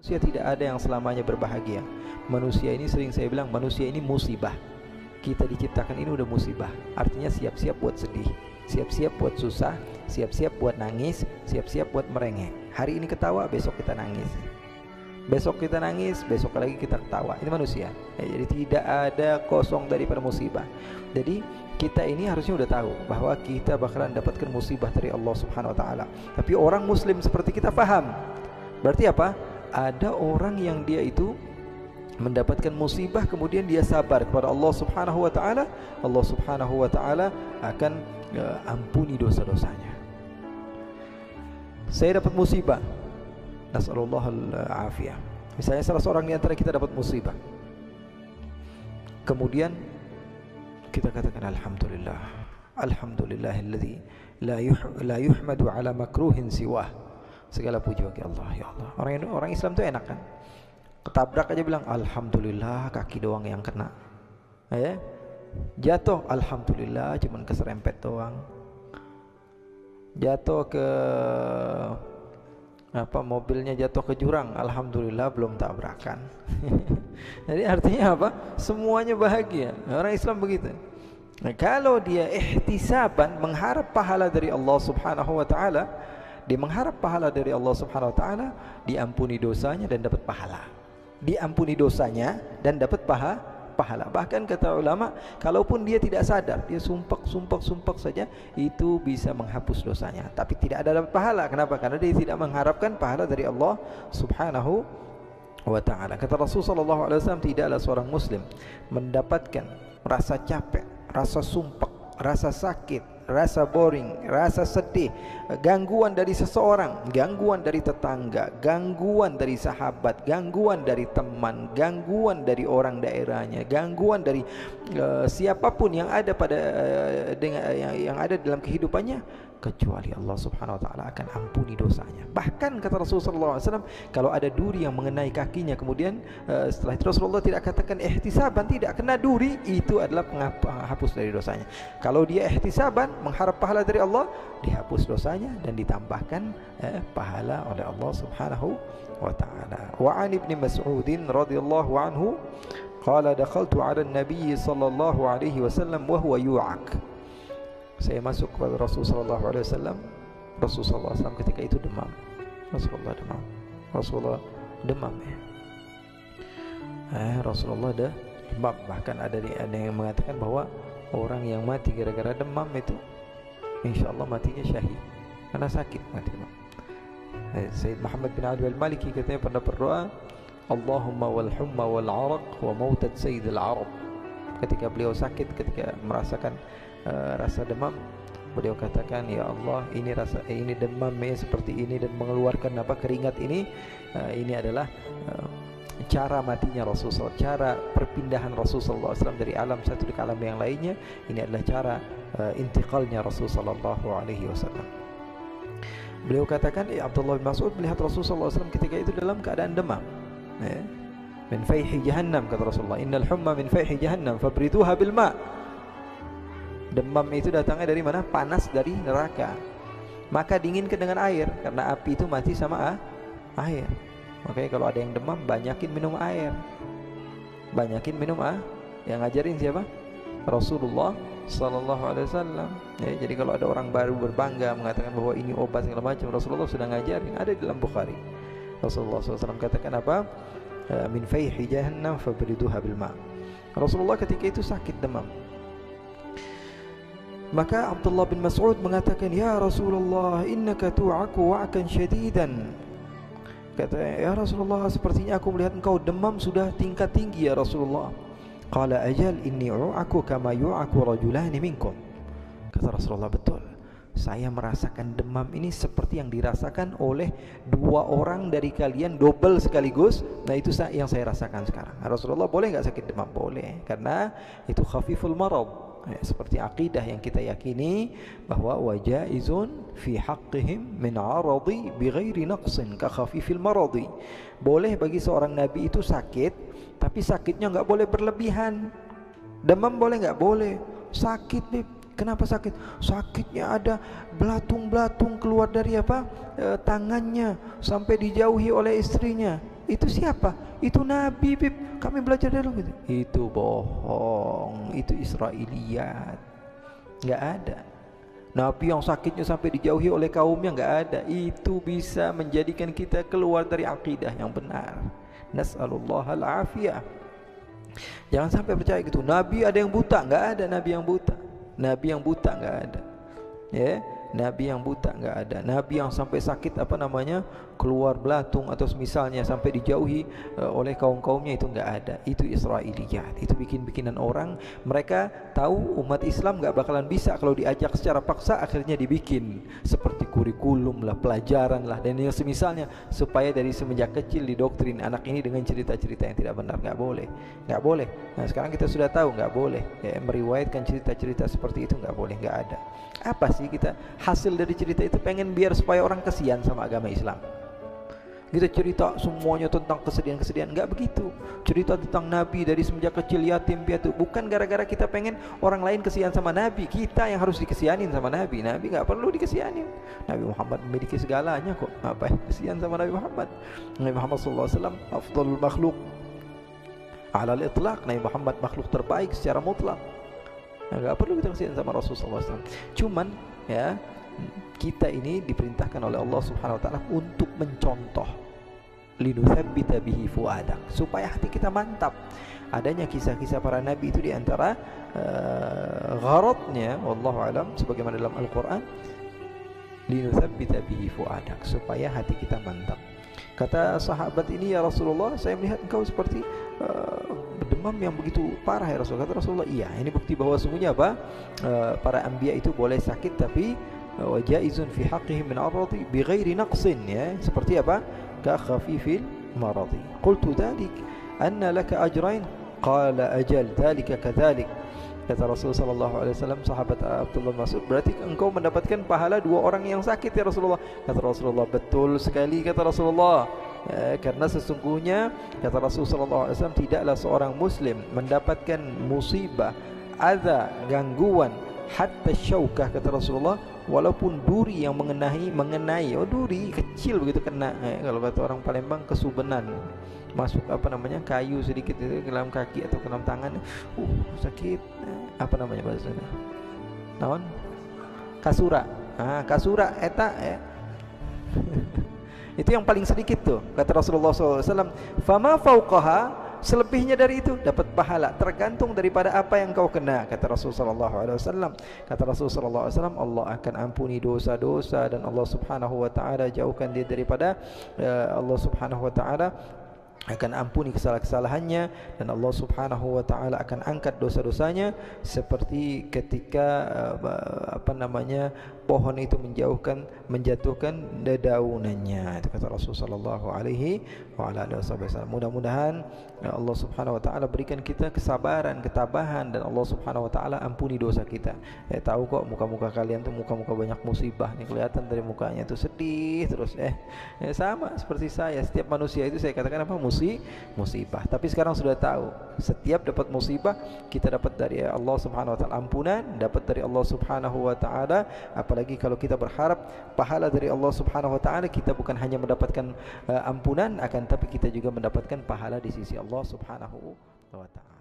Manusia tidak ada yang selamanya berbahagia. Manusia ini, sering saya bilang, manusia ini musibah. Kita diciptakan ini udah musibah. Artinya siap-siap buat sedih, siap-siap buat susah, siap-siap buat nangis, siap-siap buat merengek. Hari ini ketawa, besok kita nangis. Besok kita nangis, besok lagi kita ketawa. Ini manusia. Jadi tidak ada kosong daripada musibah. Jadi kita ini harusnya udah tahu bahwa kita bakalan dapatkan musibah dari Allah Subhanahu wa taala. Tapi orang muslim seperti kita paham. Berarti apa? Ada orang yang dia itu mendapatkan musibah kemudian dia sabar kepada Allah Subhanahu wa taala, Allah Subhanahu wa taala akan ampuni dosa-dosanya. Saya dapat musibah, nasallallahu al-afiyah. Misalnya salah seorang di antara kita dapat musibah, kemudian kita katakan alhamdulillah, alhamdulillahilladzi la yuhmadu ala makruhin siwah. Segala puji bagi Allah, ya Allah. Orang Islam itu enak kan? Ketabrak aja bilang alhamdulillah, kaki doang yang kena. Ya. Jatuh alhamdulillah, cuman keserempet doang. Jatuh ke mobilnya jatuh ke jurang, alhamdulillah belum tabrakan. Jadi artinya apa? Semuanya bahagia. Orang Islam begitu. Nah, kalau dia ihtisaban, mengharap pahala dari Allah Subhanahu wa taala, dia mengharap pahala dari Allah Subhanahu wa taala, diampuni dosanya dan dapat pahala. Diampuni dosanya dan dapat pahala. Bahkan kata ulama, kalaupun dia tidak sadar, dia sumpah saja, itu bisa menghapus dosanya, tapi tidak ada dapat pahala. Kenapa? Karena dia tidak mengharapkan pahala dari Allah Subhanahu wa taala. Kata Rasulullah sallallahu alaihi wasallam, tidaklah seorang muslim mendapatkan rasa capek, rasa sumpah, rasa sakit, rasa boring, rasa sedih, gangguan dari seseorang, gangguan dari tetangga, gangguan dari sahabat, gangguan dari teman, gangguan dari orang daerahnya, gangguan dari siapapun yang ada pada yang ada dalam kehidupannya, kecuali Allah Subhanahu wa taala akan ampuni dosanya. Bahkan kata Rasulullah SAW, kalau ada duri yang mengenai kakinya, kemudian setelah itu Rasulullah tidak katakan ihtisaban, tidak, kena duri itu adalah penghapus dari dosanya. Kalau dia ihtisaban, mengharap pahala dari Allah, dihapus dosanya dan ditambahkan pahala oleh Allah Subhanahu wa taala. Wa an Ibnu Mas'ud radhiyallahu anhu qala dakhaltu 'ala an-nabiy sallallahu alaihi wasallam wa huwa yu'ak. Saya masuk kepada Rasulullah sallallahu alaihi wasallam. Rasulullah SAW ketika itu demam. Rasulullah demam ya. Rasulullah ada demam. Bahkan ada yang mengatakan bahwa orang yang mati gara-gara demam itu insyaallah matinya syahid, karena sakit mati demam. Sayyid Muhammad bin Abdul Maliki katanya pernah berdoa, Allahumma wal humma wal araq wa mautat sayyidil arab. Ketika beliau sakit, ketika merasakan rasa demam, beliau katakan, ya Allah, ini demamnya seperti ini dan mengeluarkan keringat ini adalah cara matinya Rasulullah, cara perpindahan Rasulullah SAW dari alam satu ke alam yang lainnya. Ini adalah cara intiqalnya Rasulullah SAW. Beliau katakan, Abdullah bin Mas'ud melihat Rasulullah SAW ketika itu dalam keadaan demam. Min fayhi jahannam, kata Rasulullah, innal humma min fayhi jahannam fabriduha bil ma'. Demam itu datangnya dari mana? Panas dari neraka. Maka dinginkan dengan air, karena api itu mati sama air. Makanya kalau ada yang demam, banyakin minum air. Banyakin minum Yang ngajarin siapa? Rasulullah sallallahu alaihi wasallam. Jadi kalau ada orang baru berbangga mengatakan bahwa ini obat segala macam, Rasulullah sudah ngajarin. Ada di dalam Bukhari. Rasulullah SAW katakan apa? Min fayhi jahannam fabriduha bil ma'. Rasulullah ketika itu sakit demam. Maka Abdullah bin Mas'ud mengatakan, ya Rasulullah, innaka tu'aku wa'kan syadidan. Kata, ya Rasulullah, sepertinya aku melihat engkau demam sudah tingkat tinggi ya Rasulullah. Qala ajal inni u'aku kama yu'aku rajulani minkum. Kata Rasulullah, betul, saya merasakan demam ini seperti yang dirasakan oleh dua orang dari kalian, double sekaligus. Nah itu yang saya rasakan sekarang. Rasulullah, boleh enggak sakit demam? Boleh, karena itu khafiful marad. Seperti akidah yang kita yakini bahwa wajaizun fi haqqihim min aradi bighairi naqsin ka khafifil maradi. Boleh bagi seorang nabi itu sakit, tapi sakitnya enggak boleh berlebihan. Demam boleh enggak? Boleh. Sakit, Beb. Kenapa sakit? Sakitnya ada belatung-belatung keluar dari tangannya sampai dijauhi oleh istrinya. Itu siapa? Itu Nabi, Bib. Kami belajar dari gitu. Itu bohong. Itu Israiliyat. Nggak ada. Nabi yang sakitnya sampai dijauhi oleh kaumnya, nggak ada. Itu bisa menjadikan kita keluar dari akidah yang benar. Nas'alullahal afiyah. Jangan sampai percaya gitu. Nabi ada yang buta, nggak ada Nabi yang buta. Nabi yang buta nggak ada. Ya, Nabi yang buta nggak ada. Nabi yang sampai sakit keluar belatung atau misalnya sampai dijauhi oleh kaum-kaumnya, itu nggak ada. Itu Israiliyat. Itu bikin-bikinan orang. Mereka tahu umat Islam nggak bakalan bisa kalau diajak secara paksa, akhirnya dibikin seperti kurikulum lah, pelajaran lah, dan yang semisalnya, supaya dari semenjak kecil didoktrin anak ini dengan cerita-cerita yang tidak benar. Nggak boleh, nggak boleh. Nah sekarang kita sudah tahu nggak boleh ya, meriwayatkan cerita-cerita seperti itu, nggak boleh, nggak ada. Apa sih kita hasil dari cerita itu? Pengen biar supaya orang kesian sama agama Islam. Kita cerita semuanya tentang kesedihan-kesedihan, enggak begitu. Cerita tentang Nabi dari semenjak kecil yatim piatu, bukan gara-gara kita pengen orang lain kesian sama Nabi. Kita yang harus dikesianin sama Nabi. Nabi enggak perlu dikesianin. Nabi Muhammad memiliki segalanya kok. Apa yang kesian sama Nabi Muhammad? Nabi Muhammad sallallahu alaihi wasallam afdhalul makhluk ala al-itlaq. Nabi Muhammad makhluk terbaik secara mutlak. Enggak perlu kita kesian sama Rasulullah SAW. Cuman ya, kita ini diperintahkan oleh Allah Subhanahu wa taala untuk mencontoh, linutsabbita bihi fuadak, supaya hati kita mantap. Adanya kisah-kisah para nabi itu di antara gharadnya, wallahu alam, sebagaimana dalam Al-Qur'an, linutsabbita bihi fuadak, supaya hati kita mantap. Kata sahabat ini, ya Rasulullah, saya melihat engkau seperti demam yang begitu parah ya Rasul. Kata Rasulullah, iya, ini bukti bahwa sungguhnya apa, para anbiya itu boleh sakit, tapi wajaizun fi haqqihim min aradi bighairi naqsin, ya, seperti apa, ka khafifil maradi. Qultu dzalik anna laka ajrain, qala ajal dzalika kadzalik. Kata Rasulullah sallallahu alaihi wasallam, sahabat Abdullah Mas'ud, berarti engkau mendapatkan pahala 2 orang yang sakit ya Rasulullah. Kata Rasulullah, betul sekali kata Rasulullah. Karena sesungguhnya kata Rasulullah sallallahu alaihi wasallam, tidaklah seorang muslim mendapatkan musibah, adza, gangguan, hatta syaukah, kata Rasulullah, walaupun duri yang mengenai, oh duri kecil begitu kena, kalau kata orang Palembang kesubenan, masuk kayu sedikit itu ke dalam kaki atau ke dalam tangan, sakit, apa namanya bahasanya, naon, kasura, kasura eta ya. Itu yang paling sedikit tuh, kata Rasulullah SAW. Fama fauqaha, selebihnya dari itu dapat pahala, tergantung daripada apa yang kau kena, kata Rasulullah SAW. Kata Rasulullah SAW, Allah akan ampuni dosa-dosa, dan Allah Subhanahu wa taala jauhkan dia daripada Allah Subhanahu wa taala akan ampuni kesalahan-kesalahannya, dan Allah Subhanahu wa taala akan angkat dosa-dosanya, seperti ketika pohon itu menjatuhkan dedaunannya. Itu kata Rasulullah sallallahu alaihi wasallam. Mudah-mudahan Allah Subhanahu wa taala berikan kita kesabaran, ketabahan, dan Allah Subhanahu wa taala ampuni dosa kita. Tahu kok muka-muka kalian tuh muka-muka banyak musibah nih, kelihatan dari mukanya tuh sedih terus. Sama seperti saya, setiap manusia itu saya katakan apa, musibah. Tapi sekarang sudah tahu, setiap dapat musibah kita dapat dari Allah Subhanahu wa taala ampunan, dapat dari Allah Subhanahu wa taala. Apalagi kalau kita berharap pahala dari Allah Subhanahu wa taala, kita bukan hanya mendapatkan ampunan, akan tapi kita juga mendapatkan pahala di sisi Allah Subhanahu wa taala.